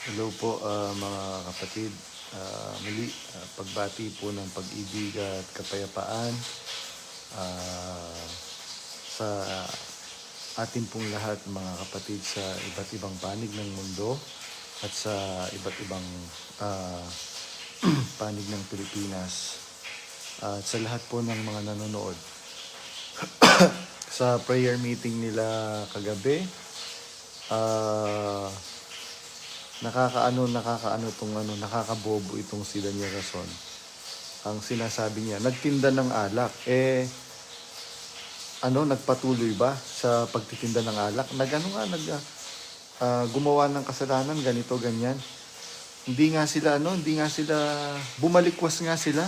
Hello po mga kapatid. Muli, pagbati po ng pag-ibig at kapayapaan ah, sa atin pong lahat mga kapatid sa iba't ibang panig ng mundo at sa iba't ibang ah, panig ng Pilipinas at sa lahat po ng mga nanonood sa prayer meeting nila kagabi. ah nakakabobo itong si Daniel Rason. Ang sinasabi niya, nagtinda ng alak. Nagpatuloy ba sa pagtitinda ng alak? Gumawa ng kasalanan, ganito, ganyan. Hindi nga sila, bumalikwas nga sila.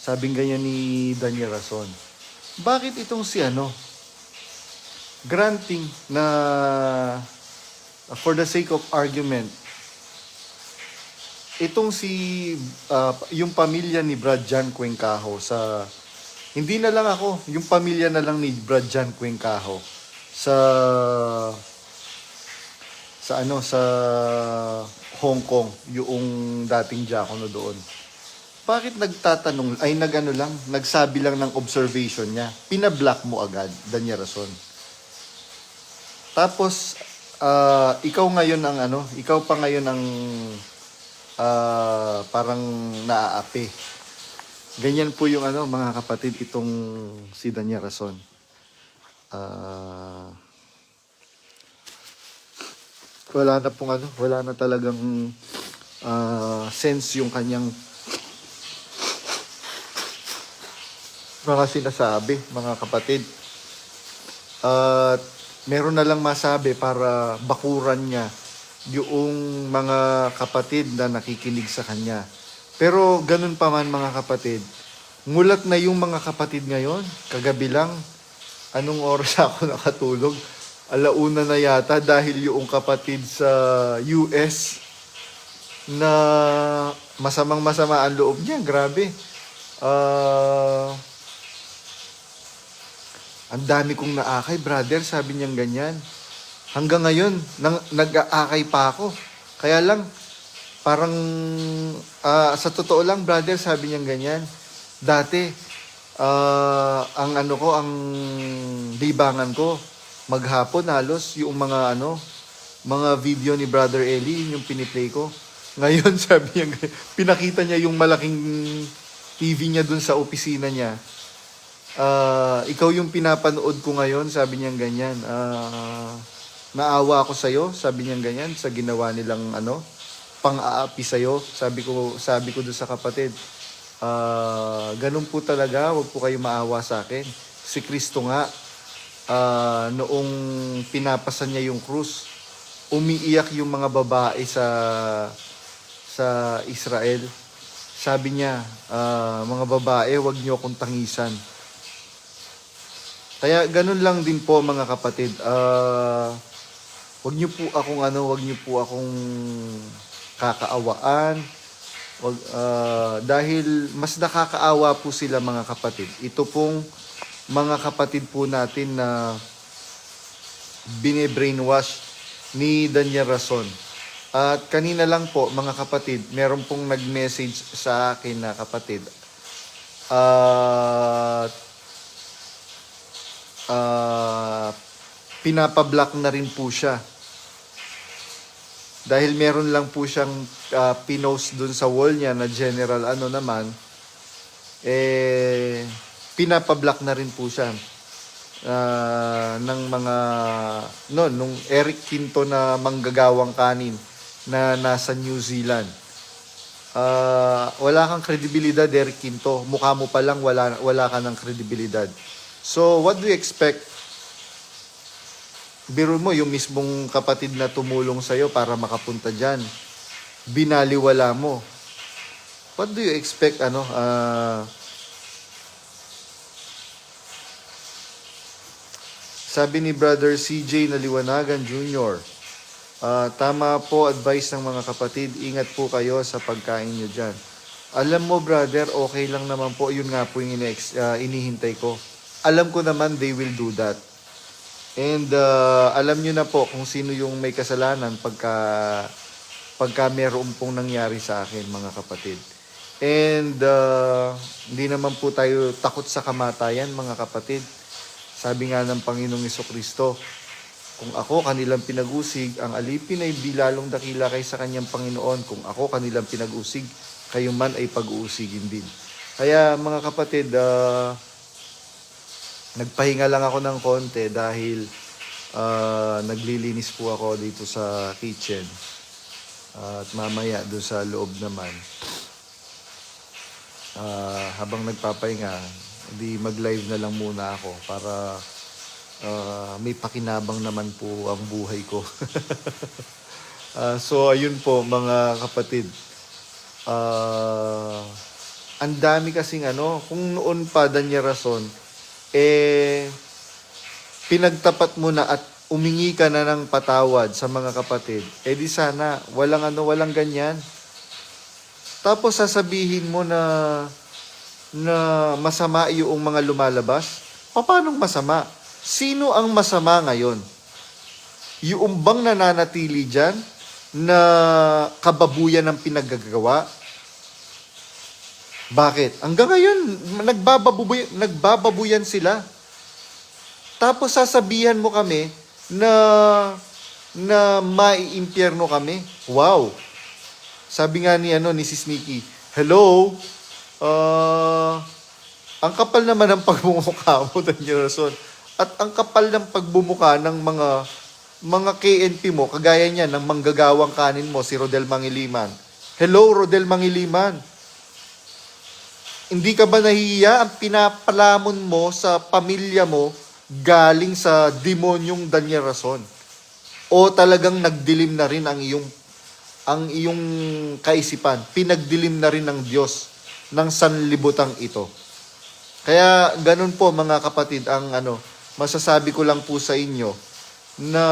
Sabing ganyan ni Daniel Rason. Bakit itong si granting na for the sake of argument, itong yung pamilya ni Brad Jan Cuencajo hindi na lang ako, yung pamilya na lang ni Brad Jan Cuencajo sa Hong Kong, yung dating diakono doon. Bakit nagsabi lang ng observation niya, pinablock mo agad, Daniel Rason. Tapos, ikaw pa ngayon ang parang naaapi. Ganyan po yung mga kapatid, itong si Daniel Rason. Wala na talagang sense yung kanyang mga sinasabi, mga kapatid. At meron na lang masabi para bakuran niya yung mga kapatid na nakikinig sa kanya. Pero ganun pa man mga kapatid, ngulat na yung mga kapatid ngayon. Kagabi lang, anong oras ako nakatulog? 1:00 na yata dahil yung kapatid sa US na masama ang loob niya. Grabe. Ang dami kong naakay, brother, sabi niyang ganyan. Hanggang ngayon, nag-aakay pa ako. Kaya lang, parang, sa totoo lang, brother, sabi niyang ganyan. Dati, ang libangan ko, maghapon halos, yung mga video ni Brother Eli, yung piniplay ko. Ngayon, sabi niya, pinakita niya yung malaking TV niya dun sa opisina niya. Ikaw yung pinapanood ko ngayon, sabi niya ganyan. Naawa ako sa'yo, sabi niya ganyan, sa ginawa nilang pang-aapi sa'yo. Sabi ko doon sa kapatid, ganun po talaga, wag po kayo maawa sa akin. Si Kristo nga, noong pinapasan niya yung krus, umiiyak yung mga babae sa Israel. Sabi niya, mga babae, wag niyo akong tangisan. Kaya ganun lang din po mga kapatid. Wag niyo po akong kakaawaan. Dahil mas nakakaawa po sila mga kapatid. Ito pong mga kapatid po natin na bine-brainwash ni Daniel Rason. At kanina lang po mga kapatid, meron pong nag-message sa akin na kapatid. Pinapablock na rin po siya. Dahil meron lang po siyang pinost dun sa wall niya na general pinapablock na rin po siya ng mga nung Eric Quinto na manggagawang kanin na nasa New Zealand. Wala kang kredibilidad, Eric Quinto. Mukha mo pa lang wala ka ng kredibilidad. So, what do you expect? Biro mo, yung mismong kapatid na tumulong sa'yo para makapunta dyan, binaliwala mo. What do you expect, sabi ni Brother CJ Naliwanagan Jr., tama po advice ng mga kapatid, ingat po kayo sa pagkain nyo dyan. Alam mo, brother, okay lang naman po, yun nga po yung inihintay ko. Alam ko naman they will do that. And alam nyo na po kung sino yung may kasalanan pagka pagka meron pong nangyari sa akin, mga kapatid. And hindi naman po tayo takot sa kamatayan, mga kapatid. Sabi nga ng Panginoong Jesucristo, kung ako kanilang pinag-usig, ang alipin ay di lalong dakila kaysa kanyang Panginoon. Kung ako kanilang pinag-usig, kayo man ay pag-uusigin din. Kaya mga kapatid, nagpahinga lang ako ng konti dahil naglilinis po ako dito sa kitchen. At mamaya doon sa loob naman, habang nagpapahinga, di mag-live na lang muna ako para may pakinabang naman po ang buhay ko. So ayun po mga kapatid. Ang dami kasing kung noon pa Danya Rason, pinagtapat mo na at umingi ka na ng patawad sa mga kapatid, di sana walang ganyan. Tapos sasabihin mo na masama yung mga lumalabas. Paanong masama? Sino ang masama ngayon? Yung bang nananatili dyan na kababuyan ng pinaggagawa? Bakit? Hanggang ngayon, nagbababuyan sila. Tapos sasabihan mo kami na maiimpyerno kami. Wow! Sabi nga ni Sis Nikki, hello? Ang kapal naman ng pagbumukha mo, Danya Rason. At ang kapal ng pagbumuka ng mga KNP mo, kagaya niya ng manggagawang kanin mo, si Rodel Mangiliman. Hello, Rodel Mangiliman. Hindi ka ba nahihiya? Ang pinapalamon mo sa pamilya mo galing sa demonyong Danya Rason? O talagang nagdilim na rin ang iyong kaisipan? Pinagdilim na rin ng Diyos ng sanlibutang ito. Kaya ganun po mga kapatid ang masasabi ko lang po sa inyo na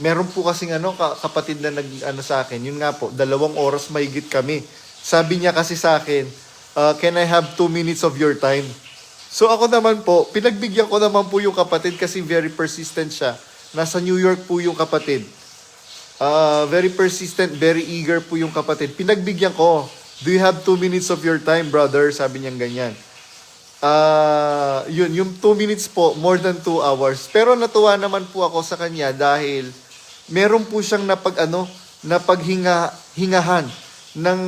meron po kasing kapatid na sa akin, yun nga po, 2 oras mahigit kami. Sabi niya kasi sa akin, can I have 2 minutes of your time? So ako naman po, pinagbigyan ko naman po yung kapatid kasi very persistent siya. Nasa New York po yung kapatid. Very persistent, very eager po yung kapatid. Pinagbigyan ko, do you have 2 minutes of your time, brother? Sabi niya ganyan. Yung 2 minutes po, more than 2 hours. Pero natuwa naman po ako sa kanya dahil meron po siyang napaghingahan ng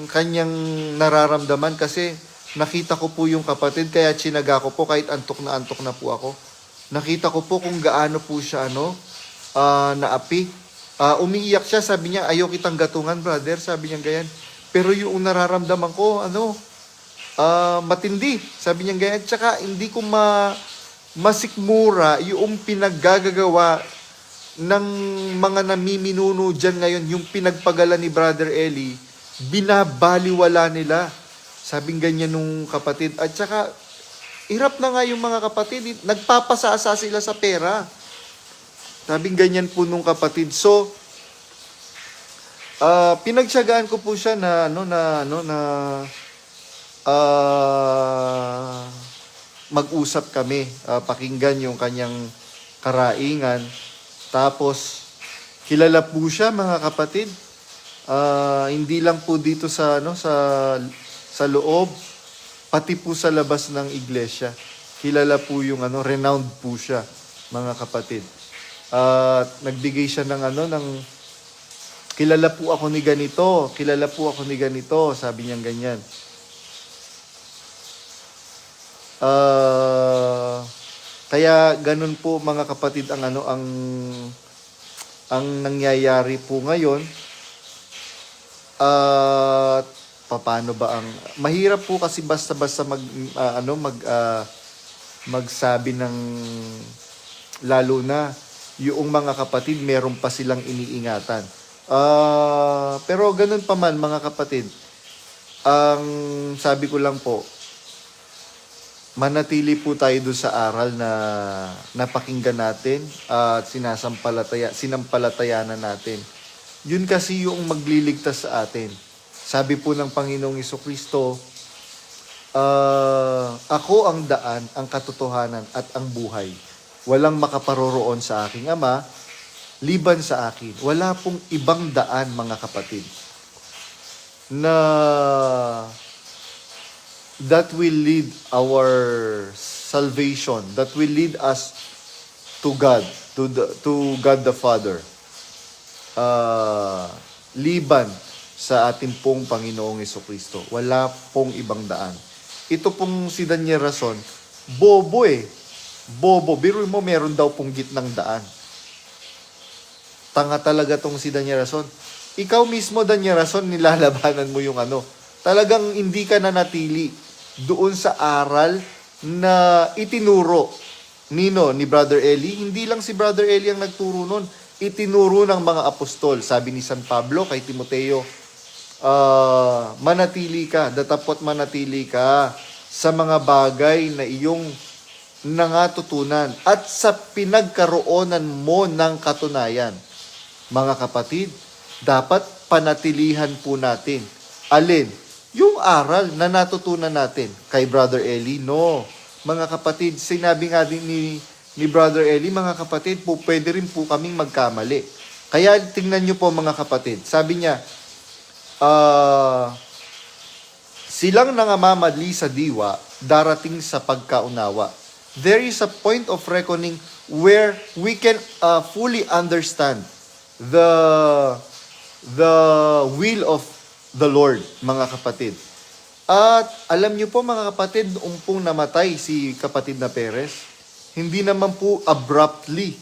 kanyang nararamdaman kasi nakita ko po yung kapatid, kaya tsinaga ko po kahit antok na po ako. Nakita ko po kung gaano po siya naapi. Umiiyak siya, sabi niya, ayaw kitang gatungan, brother, sabi niya ganyan. Pero yung nararamdaman ko, matindi, sabi niya ganyan. Tsaka hindi ko masikmura yung pinaggagawa ng mga namiminuno dyan ngayon, yung pinagpagala ni Brother Eli, binabaliwala nila. Sabing ganyan nung kapatid. At tsaka, hirap na nga yung mga kapatid, nagpapasasa sila sa pera. Sabing ganyan po nung kapatid. So, pinagtiyagaan ko po siya na mag-usap kami, pakinggan yung kanyang karaingan. Tapos kilala po siya mga kapatid. Hindi lang po dito sa loob, pati po sa labas ng iglesia. Kilala po yung renowned po siya, mga kapatid. Nagbigay siya ng kilala po ako ni ganito, sabi niya ganyan. Kaya ganun po mga kapatid ang nangyayari po ngayon. Paano ba ang mahirap po kasi basta-basta magsabi ng, lalo na yung mga kapatid meron pa silang iniingatan. Pero ganun pa man mga kapatid, ang sabi ko lang po, manatili po tayo doon sa aral na napakinggan natin at sinampalatayanan natin. Yun kasi yung magliligtas sa atin. Sabi po ng Panginoong Jesucristo, ako ang daan, ang katotohanan at ang buhay. walang makaparoroon sa aking Ama, liban sa akin. Wala pong ibang daan, mga kapatid, na that will lead our salvation, that will lead us to God, to God the Father. Liban sa ating pong Panginoong Jesucristo. Wala pong ibang daan. Ito pong si Daniel Rason, bobo eh. Bobo. Biruin mo, meron daw pong gitnang daan. Tanga talaga tong si Daniel Rason. Ikaw mismo, Daniel Rason, nilalabanan mo yung ano. Talagang hindi ka nanatili doon sa aral na itinuro ni Brother Eli. Hindi lang si Brother Eli ang nagturo nun. Itinuro ng mga apostol. Sabi ni San Pablo kay Timoteo, manatili ka, datapot manatili ka sa mga bagay na iyong nangatutunan at sa pinagkaroonan mo ng katunayan. Mga kapatid, dapat panatilihan po natin. Alin? Yung aral na natutunan natin kay Brother Eli. No. Mga kapatid, sinabi nga din ni Brother Eli, mga kapatid, po, pwede rin po kaming magkamali. Kaya tingnan nyo po, mga kapatid. Sabi niya, silang nangamamali sa diwa, darating sa pagkaunawa. There is a point of reckoning where we can fully understand the will of the Lord, mga kapatid. At alam niyo po, mga kapatid, noong pong namatay si kapatid na Perez, hindi naman po abruptly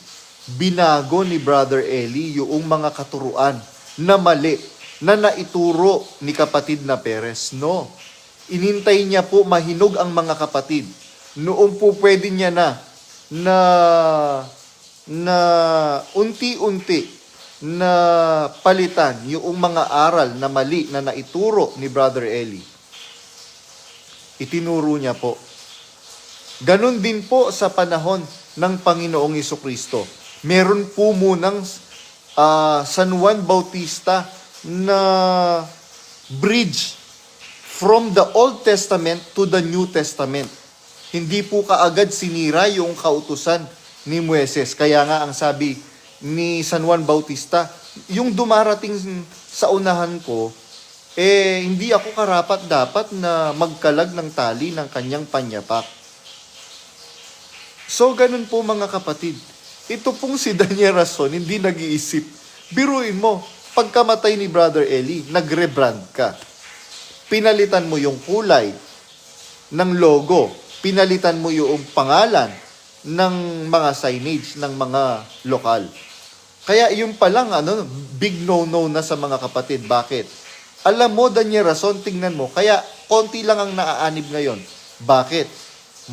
binago ni Brother Eli yung mga katuruan na mali na naituro ni kapatid na Perez. No. Inintay niya po mahinog ang mga kapatid. Noong po pwede niya na unti-unti na palitan yung mga aral na mali na naituro ni Brother Eli. Itinuro niya po. Ganon din po sa panahon ng Panginoong Jesucristo. Meron po munang San Juan Bautista na bridge from the Old Testament to the New Testament. Hindi po kaagad sinira yung kautusan ni Moises. Kaya nga ang sabi ni San Juan Bautista, yung dumarating sa unahan ko, hindi ako karapat dapat na magkalag ng tali ng kanyang panyapak. So, ganun po, mga kapatid. Ito pong si Daniel Rason, hindi nag-iisip. Biruin mo, pagkamatay ni Brother Eli, nag-rebrand ka. Pinalitan mo yung kulay ng logo. Pinalitan mo yung pangalan ng mga signage ng mga lokal. Kaya yung palang big no-no na sa mga kapatid. Bakit? Alam mo, Daniel Rason, tingnan mo. Kaya konti lang ang naaanib ngayon. Bakit?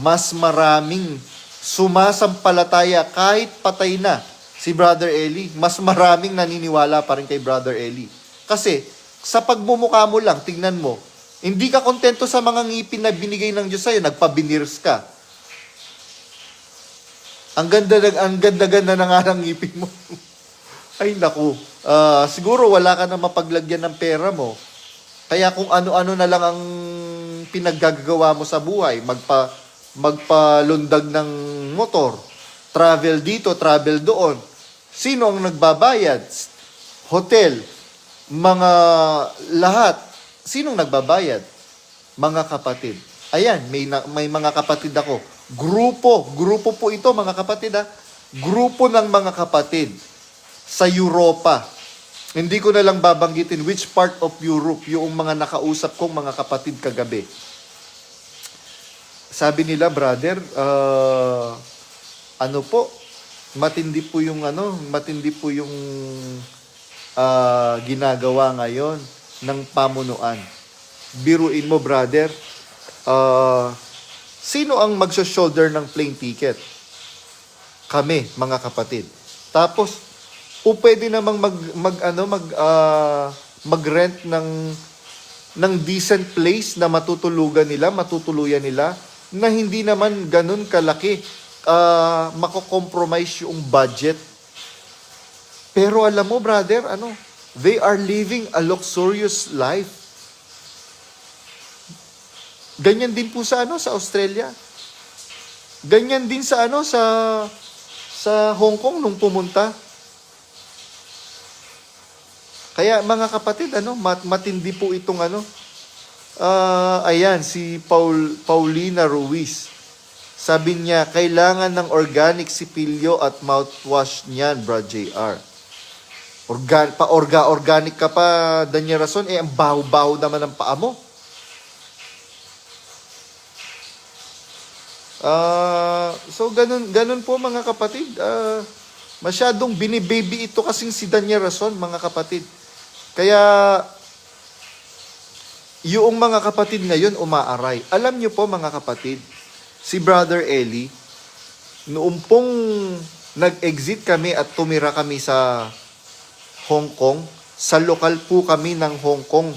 Mas maraming sumasampalataya kahit patay na si Brother Eli. Mas maraming naniniwala pa rin kay Brother Eli. Kasi sa pagmumukha mo lang, tingnan mo, hindi ka kontento sa mga ngipin na binigay ng Diyos sa'yo, nagpabinirs ka. Ang ganda-ganda na nga ng ngipin mo. Ay naku, siguro wala ka na mapaglagyan ng pera mo. Kaya kung ano-ano na lang ang pinaggagawa mo sa buhay, magpalundag ng motor, travel dito, travel doon. Sino ang nagbabayad? Hotel, mga lahat. Sinong nagbabayad? Mga kapatid. Ayan, may mga kapatid ako. Grupo po ito, mga kapatid ha. Grupo ng mga kapatid sa Europa. Hindi ko na lang babanggitin which part of Europe yung mga nakausap kong mga kapatid kagabi. Sabi nila, brother, matindi po yung ginagawa ngayon ng pamunuan. Biruin mo, brother, sino ang magso-shoulder ng plane ticket? Kami, mga kapatid. Tapos, pwede namang mag-rent ng decent place na matutuluyan nila, na hindi naman ganun kalaki, mako-compromise yung budget. Pero alam mo, brother, they are living a luxurious life. Ganyan din po sa Australia. Ganyan din sa sa Hong Kong nung pumunta. Kaya mga kapatid, matindi po itong ayan, si Paulina Ruiz. Sabi niya, kailangan ng organic sipilyo at mouthwash niyan, Brad JR. Organic ka pa, Danya Rason, ang baho-baho naman ng paa mo. So, ganun po mga kapatid. Masyadong binibaby ito kasing si Danya Rason, mga kapatid. Kaya, yung mga kapatid ngayon umaaray. Alam niyo po mga kapatid, si Brother Eli, noong pong nag-exit kami at tumira kami sa Hong Kong, sa lokal po kami ng Hong Kong,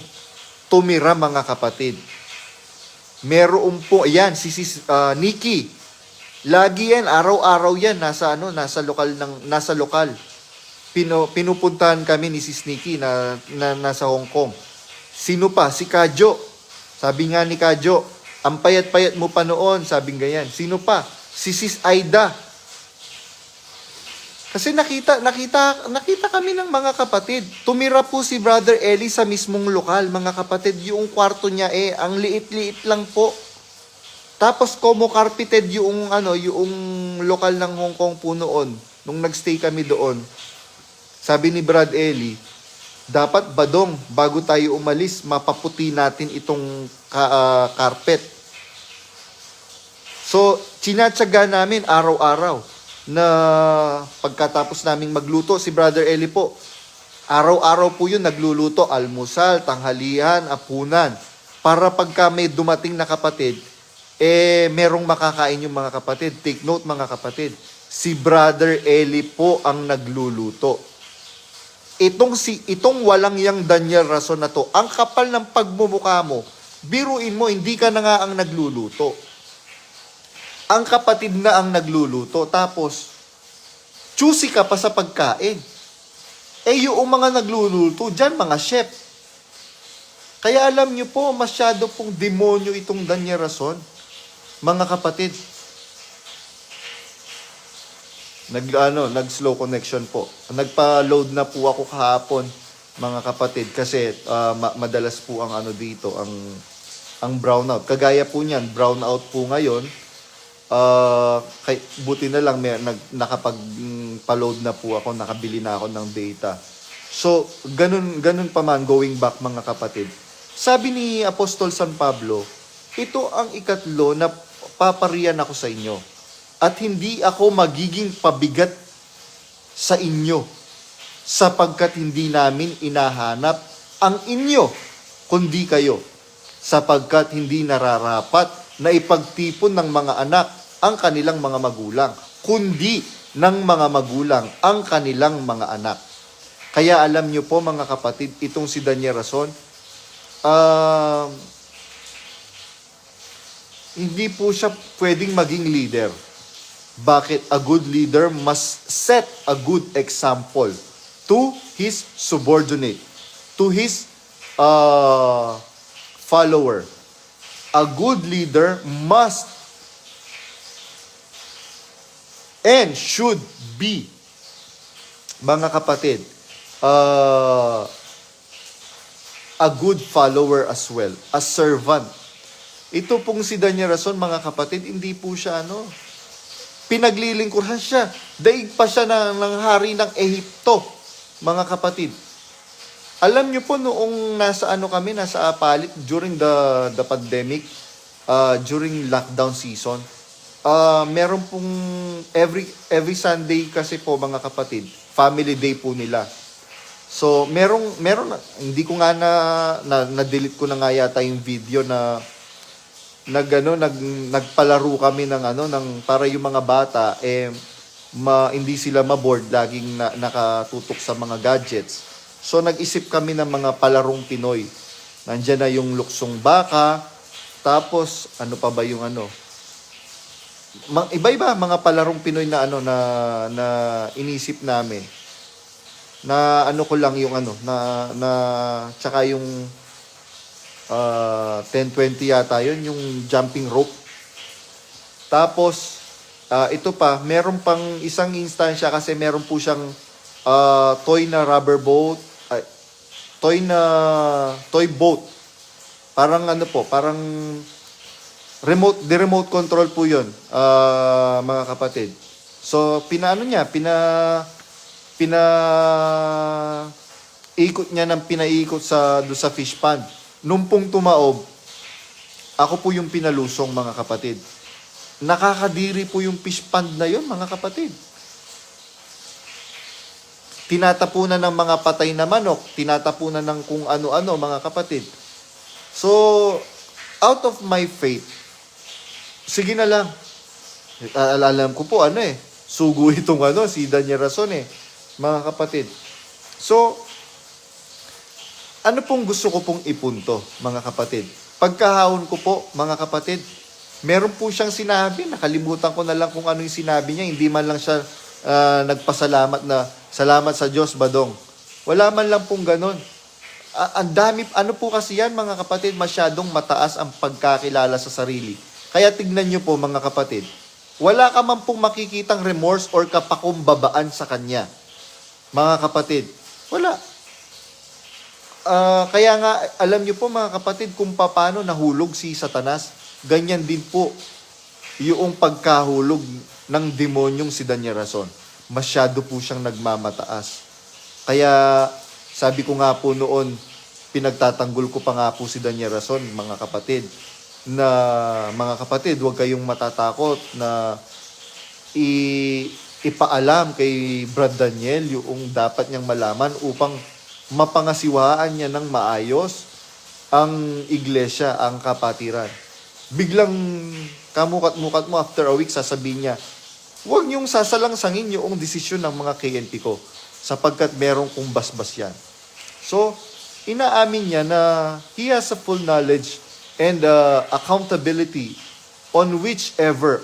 tumira mga kapatid. Meron po, ayan, si Nikki, lagi yan, araw-araw yan, nasa lokal. Pinupuntahan kami ni Sis Nikki na nasa Hong Kong. Sino pa? Si Kadyo. Sabi nga ni Kadyo, ang payat-payat mo pa noon, sabi ganyan. Sino pa? Si Sis Aida. Kasi nakita kami ng mga kapatid. Tumira po si Brother Eli sa mismong lokal, mga kapatid. Yung kwarto niya ang liit-liit lang po. Tapos carpeted yung lokal ng Hong Kong po noon nung nagstay kami doon. Sabi ni Brad Eli, dapat badong bago tayo umalis, mapaputi natin itong carpet. So, tinatsaga namin araw-araw na pagkatapos naming magluto, si Brother Eli po, araw-araw po yun nagluluto, almusal, tanghalian, apunan, para pagka may dumating na kapatid, merong makakain yung mga kapatid. Take note mga kapatid, si Brother Eli po ang nagluluto. Itong walang yang Daniel Rason na to, ang kapal ng pagmumukha mo, biruin mo, hindi ka na nga ang nagluluto. Ang kapatid na ang nagluluto, tapos, choosy ka pa sa pagkain. Yung mga nagluluto, dyan mga chef. Kaya alam nyo po, masyado pong demonyo itong Daniel Rason, mga kapatid. Nag-slow connection po. Nagpa-load na po ako kahapon, mga kapatid, kasi madalas po ang dito, ang brownout. Kagaya po niyan, brownout po ngayon. Buti na lang nakapag-load na po ako, nakabili na ako ng data. So, ganun pa man, going back mga kapatid. Sabi ni Apostol San Pablo, ito ang ikatlo na papariyan ako sa inyo. At hindi ako magiging pabigat sa inyo, sapagkat hindi namin inahanap ang inyo, kundi kayo, sapagkat hindi nararapat na ipagtipon ng mga anak ang kanilang mga magulang, kundi ng mga magulang ang kanilang mga anak. Kaya alam nyo po mga kapatid, itong si Daniel Rason, hindi po siya pwedeng maging leader. Bakit? A good leader must set a good example to his subordinate, to his follower. A good leader must and should be, mga kapatid, a good follower as well, a servant. Ito pong si Daniel Rason, mga kapatid, hindi po siya pinaglilingkuran siya. Daig pa siya ng hari ng Ehipto, mga kapatid. Alam niyo po noong nasa Apalit during the pandemic, during lockdown season, meron pong every Sunday kasi po mga kapatid, family day po nila. So, meron hindi ko nga na-delete ko na nga yata yung video na nagpalaro kami ng para yung mga bata hindi sila ma-board, laging nakatutok sa mga gadgets. So nag-isip kami ng mga palarong Pinoy. Nandiyan na yung luksong baka, tapos ano pa ba yung iba-iba mga palarong Pinoy na na inisip namin. Na ko lang yung tsaka yung 10-20 yata yun, yung jumping rope. Tapos, Ito pa, meron pang isang instansya kasi meron po siyang toy na rubber boat, toy boat. Parang ano po, parang remote control po 'yon, mga kapatid. So, pinaano niya, pina ikot niya ng pinaikot do sa fish pond. Nung pong tumaob, ako po yung pinalusong, mga kapatid. Nakakadiri po yung fish pond na yun, mga kapatid. Tinatapunan ng mga patay na manok, tinatapunan ng kung ano-ano, mga kapatid. So, out of my faith, sige na lang. Alam ko po, sugo itong si Daniel Rason mga kapatid. So, ano pong gusto ko pong ipunto, mga kapatid? Pagkahawon ko po, mga kapatid, meron po siyang sinabi, nakalimutan ko na lang kung ano yung sinabi niya, hindi man lang siya nagpasalamat na, salamat sa Diyos, Badong. Wala man lang pong ganon. Ang dami, ano po kasi yan, mga kapatid, masyadong mataas ang pagkakilala sa sarili. Kaya tignan nyo po, mga kapatid, wala ka man pong makikitang remorse or kapakumbabaan sa kanya. Mga kapatid, wala. Kaya nga, alam nyo po, mga kapatid, kung paano nahulog si Satanas, ganyan din po yung pagkahulog ng demonyong si Daniel Rason. Masyado po siyang nagmamataas. Kaya sabi ko nga po noon, pinagtatanggol ko pa nga po si Daniel Rason, mga kapatid, na mga kapatid, huwag kayong matatakot na ipaalam kay Brad Daniel yung dapat niyang malaman upang mapangasiwaan niya ng maayos ang iglesia, ang kapatiran. Biglang kamukat-mukat mo after a week, sasabihin niya, huwag niyong sasalangsangin yung desisyon ng mga KNP ko sapagkat meron kong basbas yan. So, inaamin niya na he has a full knowledge and accountability on whichever,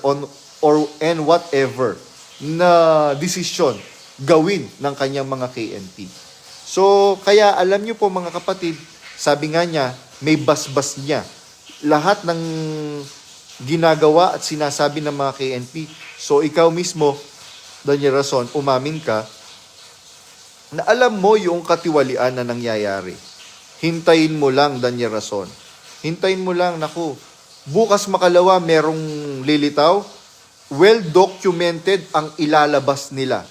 and whatever na desisyon gawin ng kanyang mga KNP. So, kaya alam niyo po, mga kapatid, sabi nga niya, may basbas niya. Lahat ng ginagawa at sinasabi ng mga KNP. So, ikaw mismo, Daniel Rason, umamin ka na alam mo yung katiwalian na nangyayari. Hintayin mo lang, Daniel Rason. Hintayin mo lang, naku. Bukas makalawa, merong lilitaw. Well-documented ang ilalabas nila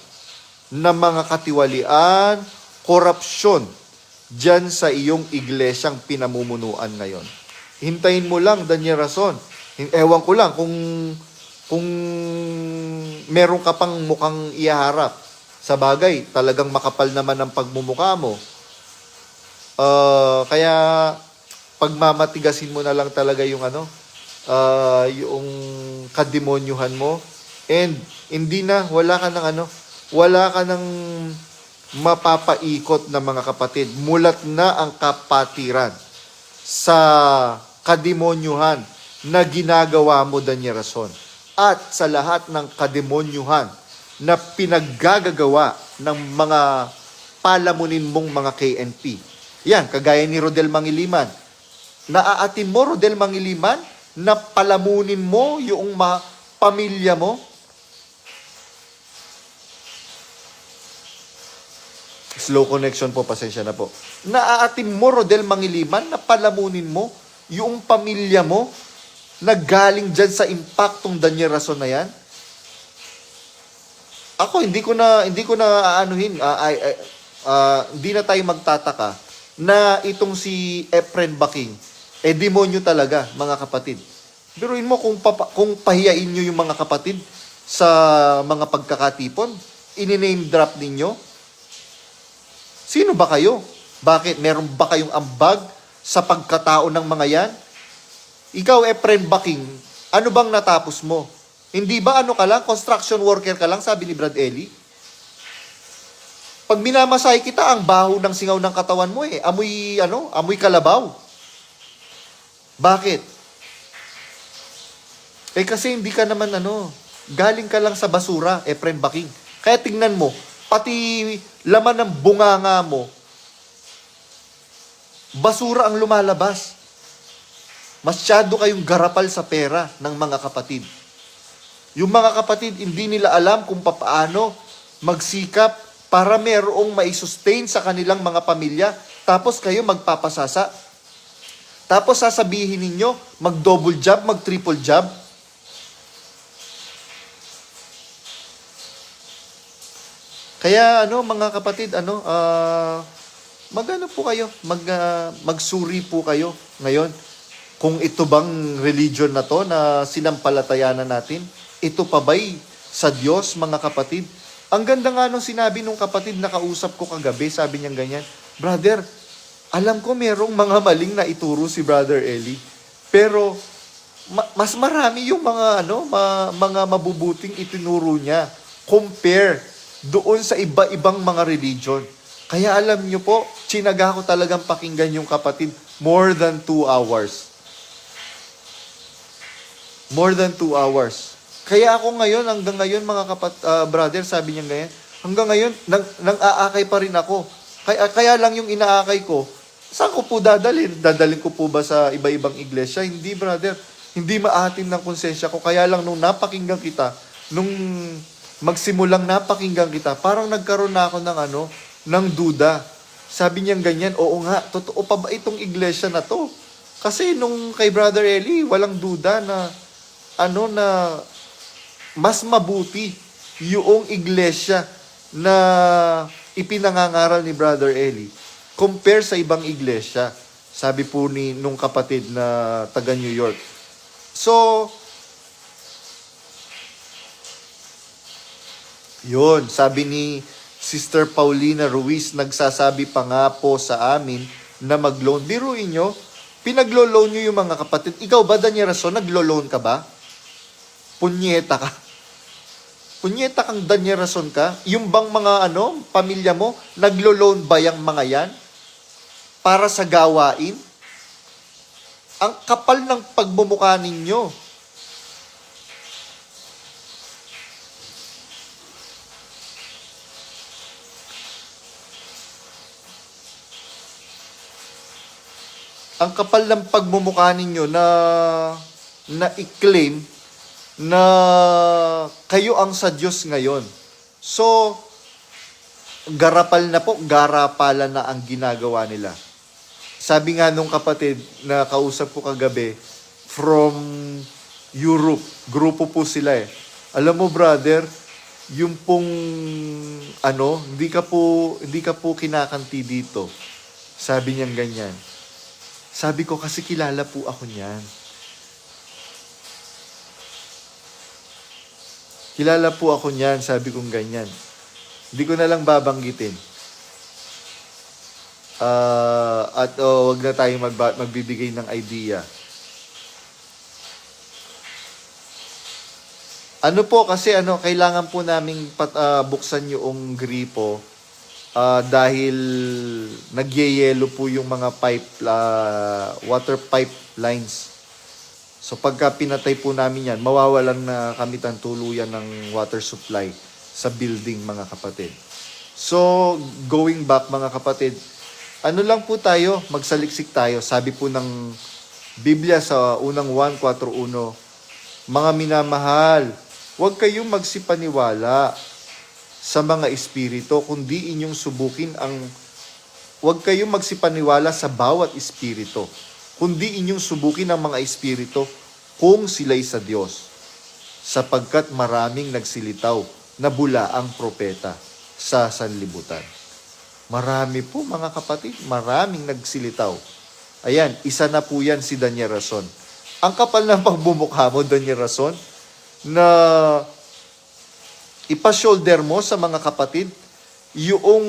na mga katiwalian, korupsyon dyan sa iyong iglesyang pinamumunuan ngayon. Hintayin mo lang, Daniel Rason. Ewan ko lang kung meron ka pang mukhang ihaharap. Sa bagay, talagang makapal naman ang pagmumukha mo. Kaya pagmamatigasin mo na lang talaga yung yung kademonyuhan mo. And hindi na, wala ka ng mapapaikot na, mga kapatid. Mulat na ang kapatiran sa kademonyuhan na ginagawa mo, Daniel Rason. At sa lahat ng kademonyuhan na pinaggagawa ng mga palamunin mong mga KNP. Yan, kagaya ni Rodel Mangiliman. Naaatim mo, Rodel Mangiliman, na palamunin mo yung pamilya mo. Slow connection po, pasensya na po. Naaatim mo, Rodel Mangiliman, na palamunin mo yung pamilya mo na galing dyan sa impaktong Daniel Rason na yan. Ako, hindi ko na aanuhin, hindi na tayo magtataka na itong si Efren Baking, demonyo talaga, mga kapatid. Biruin mo kung pahiyain nyo yung mga kapatid sa mga pagkakatipon, ini-name drop ninyo. Sino ba kayo? Bakit? Meron ba kayong ambag sa pagkatao ng mga yan? Ikaw, Efren Baking, ano bang natapos mo? Hindi ba ka lang? Construction worker ka lang, sabi ni Brad Eli? Pag minamasahe kita, ang baho ng singaw ng katawan mo amoy kalabaw. Bakit? Kasi hindi ka naman galing ka lang sa basura, Efren Baking. Kaya tingnan mo, pati laman ng bunganga mo, basura ang lumalabas. Masyado kayong garapal sa pera ng mga kapatid. Yung mga kapatid, hindi nila alam kung paano magsikap para merong mai-sustain sa kanilang mga pamilya. Tapos kayo magpapasasa. Tapos sasabihin ninyo, mag-double job, mag-triple job. Kaya mga kapatid, magano po kayo, magsuri po kayo ngayon. Kung ito bang religion na to na sinampalatayanan natin, ito pa ba'y sa Diyos, mga kapatid? Ang ganda nga nung sinabi nung kapatid na kausap ko kagabi, sabi niya ganyan, Brother, alam ko merong mga maling na ituro si Brother Eli, pero mas marami yung mga mabubuting itinuro niya compare doon sa iba-ibang mga religion. Kaya alam niyo po, tsinaga ko talagang pakinggan yung kapatid more than 2 hours. More than 2 hours. Kaya ako ngayon, hanggang ngayon brother, sabi niya ganyan, hanggang ngayon, nang-aakay pa rin ako. Kaya lang yung inaakay ko, saan ko po dadalhin? Dadalhin ko po ba sa iba-ibang iglesia? Hindi, brother. Hindi maatim ng konsensya ko. Kaya lang nung napakinggan kita, nung magsimulang napakinggan kita, parang nagkaroon na ako ng duda. Sabi niya ganyan, oo nga, totoo pa ba itong iglesia na to? Kasi nung kay Brother Eli, walang duda na mas mabuti yung iglesia na ipinangangaral ni Brother Eli compare sa ibang iglesia. Sabi po nung kapatid na taga New York. So, yun, sabi ni Sister Paulina Ruiz, nagsasabi pa nga po sa amin na mag-loan. Biruin nyo, pinaglo-loan nyo yung mga kapatid. Ikaw ba, Daniel Rason, naglo-loan ka ba? Punyeta ka. Punyeta kang Daniel Rason ka? Yung bang mga pamilya mo, naglo-loan ba yung mga yan? Para sa gawain? Ang kapal ng pagmumukha ninyo. Ang kapal ng pagmumukha ninyo na i-claim na kayo ang sa Diyos ngayon. So, garapalan na ang ginagawa nila. Sabi nga nung kapatid na kausap ko kagabi, from Europe, grupo po sila eh. Alam mo, brother, yung pong hindi ka po kinakanti dito. Sabi niyan ganyan. Sabi ko kasi kilala po ako niyan. Kilala po ako niyan, sabi kong ganyan. Hindi ko na lang babanggitin. Wag na tayong magbibigay ng idea. Kailangan po naming buksan yung gripo dahil nagyeyelo po yung mga water pipelines. So pagka pinatay po namin yan, mawawalan na kami ng tuluyan ng water supply sa building, mga kapatid. So, going back, mga kapatid, lang po tayo, magsaliksik tayo. Sabi po ng Biblia sa unang 1:4:1, mga minamahal, huwag kayong magsipaniwala sa mga espiritu, kundi inyong subukin huwag kayong magsipaniwala sa bawat espiritu, kundi inyong subukin ang mga espiritu kung sila'y sa Diyos, sapagkat maraming nagsilitaw na bulaang propeta sa sanlibutan. Marami po, mga kapatid, maraming nagsilitaw. Ayan, isa na po yan si Daniel Rason. Ang kapal ng pagbumukha mo, Daniel Rason, na ipa-shoulder mo sa mga kapatid yung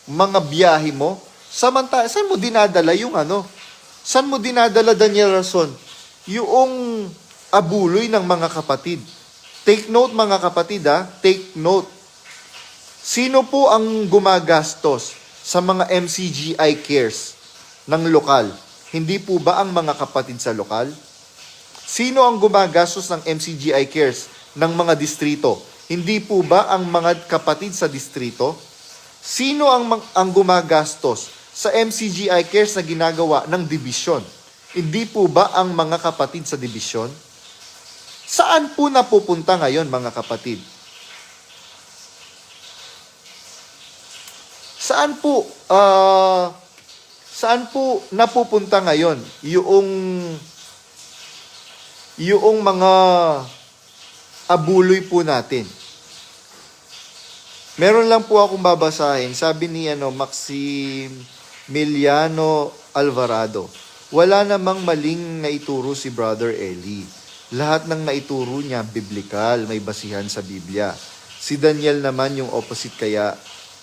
mga biyahe mo. Saan mo dinadala yung Saan mo dinadala, Daniel Rason? Yung abuloy ng mga kapatid. Take note, mga kapatid, take note. Sino po ang gumagastos sa mga MCGI cares ng lokal? Hindi po ba ang mga kapatid sa lokal? Sino ang gumagastos ng MCGI cares ng mga distrito? Hindi po ba ang mga kapatid sa distrito? Sino ang gumagastos sa MCGI cares na ginagawa ng dibisyon? Hindi po ba ang mga kapatid sa dibisyon? Saan po napupunta ngayon, mga kapatid? Saan po napupunta ngayon yung mga abuloy po natin? Meron lang po akong babasahin. Sabi ni Maximiliano Alvarado, wala namang maling naituro si Brother Eli. Lahat ng naituro niya biblikal, may basihan sa Biblia. Si Daniel naman yung opposite, kaya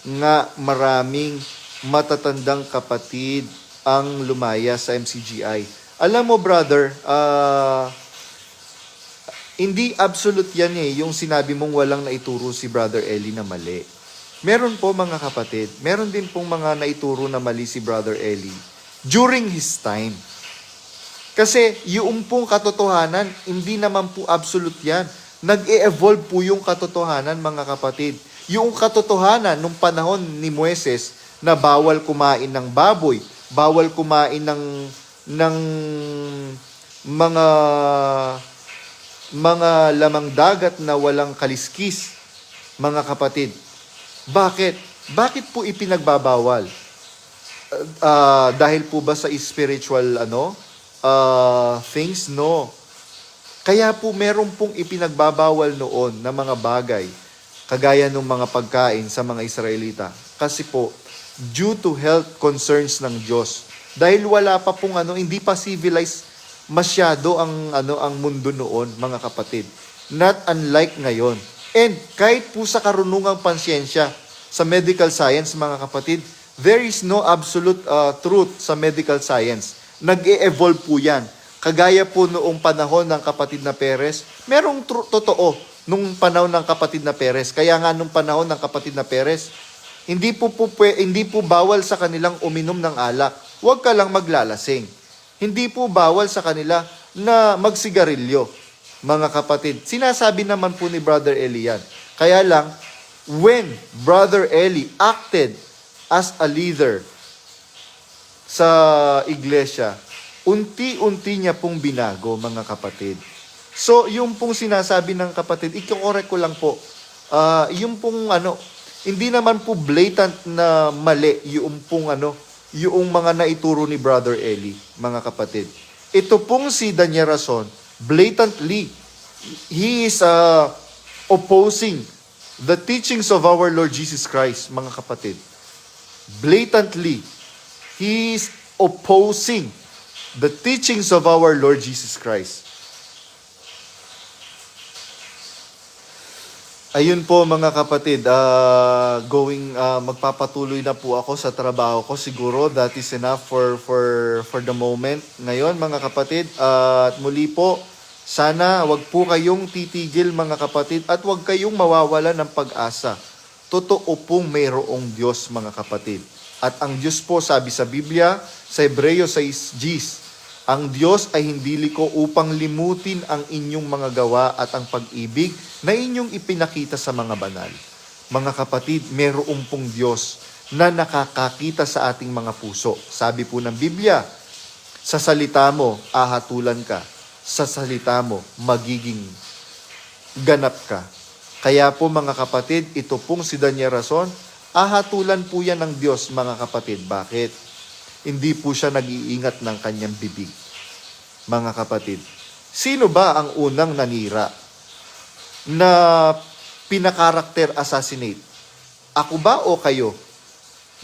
nga maraming matatandang kapatid ang lumaya sa MCGI. Alam mo, brother, hindi absolute yan yung sinabi mong walang naituro si Brother Eli na mali. Meron po, mga kapatid, meron din pong mga naituro na mali si Brother Eli during his time. Kasi yung pong katotohanan, hindi naman po absolute yan. Nag-e-evolve po yung katotohanan, mga kapatid. Yung katotohanan nung panahon ni Moises na bawal kumain ng baboy, bawal kumain ng mga lamang dagat na walang kaliskis, mga kapatid. Bakit? Bakit po ipinagbabawal? Dahil po ba sa spiritual things? No. Kaya po meron pong ipinagbabawal noon na mga bagay, kagaya ng mga pagkain sa mga Israelita. Kasi po, due to health concerns ng Diyos. Dahil wala pa pong hindi pa civilized masyado ang mundo noon, mga kapatid. Not unlike ngayon. And kahit po sa karunungang pansiyensya, sa medical science, mga kapatid, there is no absolute truth sa medical science. Nag-e-evolve po yan. Kagaya po noong panahon ng kapatid na Perez, merong totoo nung panahon ng kapatid na Perez. Kaya nga nung panahon ng kapatid na Perez, hindi po bawal sa kanilang uminom ng alak. Huwag ka lang maglalasing. Hindi po bawal sa kanila na magsigarilyo, mga kapatid. Sinasabi naman po ni Brother Eli yan. Kaya lang, when Brother Eli acted as a leader sa iglesia, unti-unti niya pong binago, mga kapatid. So, yung pong sinasabi ng kapatid, i-correct ko lang po, yung pong hindi naman po blatant na mali yung pong yung mga naituro ni Brother Eli, mga kapatid. Ito pong si Daniel Rason, blatantly, he is opposing the teachings of our Lord Jesus Christ, mga kapatid. Blatantly, he is opposing the teachings of our Lord Jesus Christ. Ayun po, mga kapatid, magpapatuloy na po ako sa trabaho ko. Siguro that is enough for the moment. Ngayon, mga kapatid, at muli po, sana wag po kayong titigil, mga kapatid, at wag kayong mawawala ng pag-asa. Totoo pong mayroong Diyos, mga kapatid. At ang Diyos po, sabi sa Biblia, sa Hebreo 6:10, ang Diyos ay hindi liko upang limutin ang inyong mga gawa at ang pag-ibig na inyong ipinakita sa mga banal. Mga kapatid, mayroong pong Diyos na nakakakita sa ating mga puso. Sabi po ng Biblia, sa salita mo, ahatulan ka. Sa salita mo, magiging ganap ka. Kaya po, mga kapatid, ito pong si Daniel Rason, ahatulan po yan ng Diyos, mga kapatid. Bakit? Hindi po siya nag-iingat ng kanyang bibig. Mga kapatid, sino ba ang unang nanira na pinakarakter assassinate? Ako ba o kayo?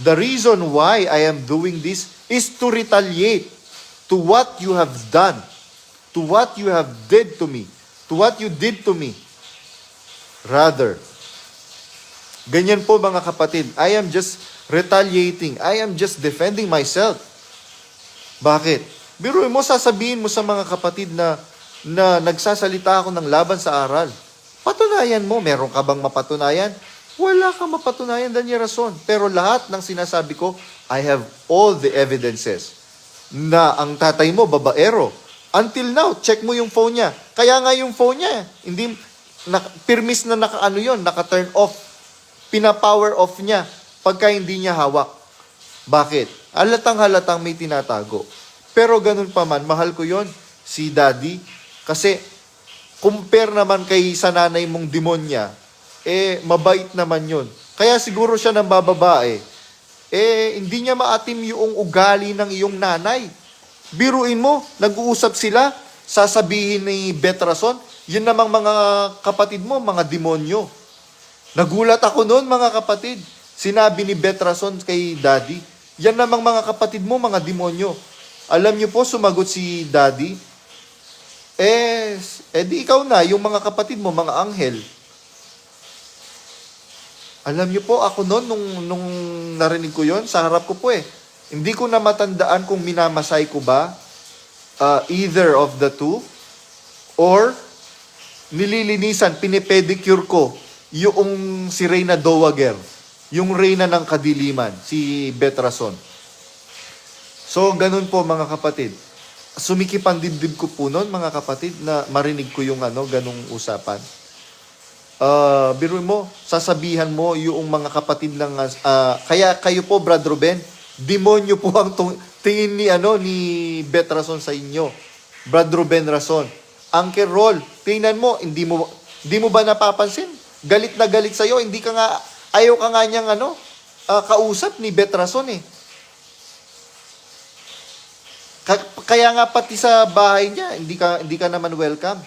The reason why I am doing this is to retaliate to what you have done, to what you have did to me, to what you did to me. Rather, ganyan po, mga kapatid, I am just retaliating. I am just defending myself. Bakit? Biruin mo, sasabihin mo sa mga kapatid na nagsasalita ako ng laban sa aral. Patunayan mo. Meron ka bang mapatunayan? Wala kang mapatunayan, Daniel Rason. Pero lahat ng sinasabi ko, I have all the evidences na ang tatay mo, babaero. Until now, check mo yung phone niya. Kaya nga yung phone niya, hindi, permis na naka-turn off. Pina-power off niya pagka hindi niya hawak. Bakit? Halatang may tinatago. Pero ganun pa man, mahal ko yon si Daddy. Kasi compare naman kay sa nanay mong demonya, mabait naman yun. Kaya siguro siya nang bababae, hindi niya maatim yung ugali ng iyong nanay. Biruin mo, nag-uusap sila, sasabihin ni Betrason, yun namang mga kapatid mo, mga demonyo. Nagulat ako noon, mga kapatid. Sinabi ni Betrason kay Daddy, yan namang mga kapatid mo, mga demonyo. Alam niyo po, sumagot si Daddy, di ikaw na, yung mga kapatid mo, mga anghel. Alam niyo po, ako noon, nung narinig ko yon sa harap ko po hindi ko na matandaan kung minamasay ko ba either of the two, or nililinisan, pinipedicure ko yung si Reyna Dowager, yung Reyna ng Kadiliman, si Betrason. So, ganun po mga kapatid. Sumikip ang dibdib ko po noon, mga kapatid, na marinig ko yung ganung usapan. Biruin mo, sasabihan mo yung mga kapatid ng kaya kayo po, Brad Ruben, demonyo po ang tingin ni Betrason sa inyo. Brad Ruben Rason. Uncle Roll, tingnan mo, hindi mo ba napapansin? Galit na galit sa iyo, ayaw ka nga niyang kausap ni Betrason Kaya nga pati sa bahay niya, hindi ka naman welcome.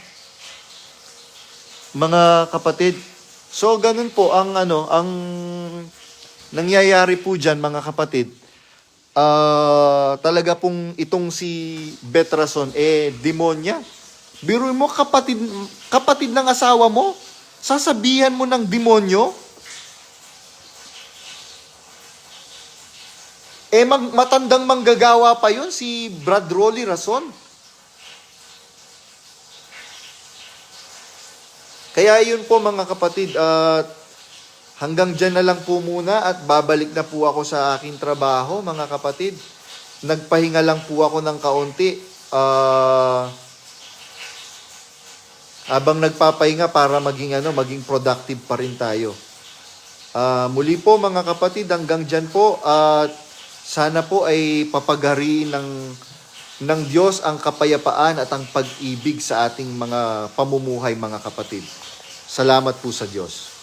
Mga kapatid, so ganun po ang nangyayari po diyan, mga kapatid. Talaga pong itong si Betrason demonya. Biruin mo, kapatid ng asawa mo, sasabihan mo ng demonyo. Matandang manggagawa pa yun, si Brad Rolly Rason. Kaya yun po, mga kapatid, hanggang dyan na lang po muna at babalik na po ako sa aking trabaho, mga kapatid. Nagpahinga lang po ako ng kaunti. Habang nagpapahinga para maging productive pa rin tayo. Muli po, mga kapatid, hanggang dyan po at sana po ay papagariin ng Diyos ang kapayapaan at ang pag-ibig sa ating mga pamumuhay, mga kapatid. Salamat po sa Diyos.